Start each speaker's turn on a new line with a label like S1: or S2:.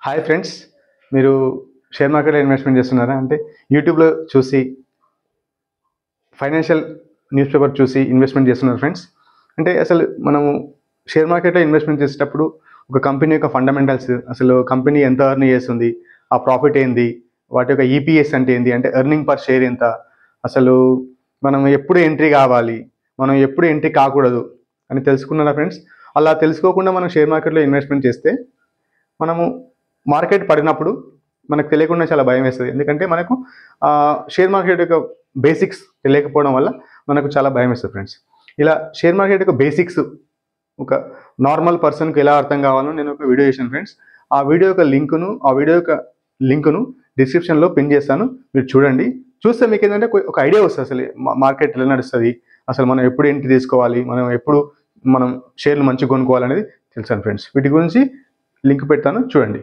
S1: Hi friends, మీరు share మార్కెట్లో investment చేస్తున్నారా? అంటే యూట్యూబ్లో చూసి ఫైనాన్షియల్ న్యూస్ పేపర్ చూసి ఇన్వెస్ట్మెంట్ చేస్తున్నారు ఫ్రెండ్స్. అంటే అసలు మనము షేర్ మార్కెట్లో ఇన్వెస్ట్మెంట్ చేసేటప్పుడు ఒక కంపెనీ యొక్క ఫండమెంటల్స్, అసలు కంపెనీ ఎంత ఎర్న్ చేస్తుంది, ఆ ప్రాఫిట్ ఏంది, వాటి యొక్క ఈపీఎస్ అంటే ఏంది, అంటే ఎర్నింగ్ పర్ షేర్ ఎంత, అసలు మనం ఎప్పుడు ఎంట్రీ కావాలి, మనం ఎప్పుడు ఎంట్రీ కాకూడదు అని తెలుసుకున్నారా ఫ్రెండ్స్? అలా తెలుసుకోకుండా మనం షేర్ మార్కెట్లో ఇన్వెస్ట్మెంట్ చేస్తే మనము మార్కెట్ పడినప్పుడు మనకు తెలియకుండా చాలా భయం వేస్తుంది. ఎందుకంటే మనకు షేర్ మార్కెట్ యొక్క బేసిక్స్ తెలియకపోవడం వల్ల మనకు చాలా భయం వేస్తుంది ఫ్రెండ్స్. ఇలా షేర్ మార్కెట్ యొక్క బేసిక్స్ ఒక నార్మల్ పర్సన్కి ఎలా అర్థం కావాలో నేను ఒక వీడియో చేశాను ఫ్రెండ్స్. ఆ వీడియో యొక్క లింకును డిస్క్రిప్షన్లో పిన్ చేస్తాను, మీరు చూడండి. చూస్తే మీకు ఏంటంటే ఒక ఐడియా వస్తుంది, అసలు మార్కెట్ ఎలా నడుస్తుంది, అసలు మనం ఎప్పుడు ఎంట్రీ తీసుకోవాలి, మనం షేర్లు మంచిగా కొనుక్కోవాలనేది తెలుసాను ఫ్రెండ్స్. వీటి గురించి లింక్ పెడతాను, చూడండి.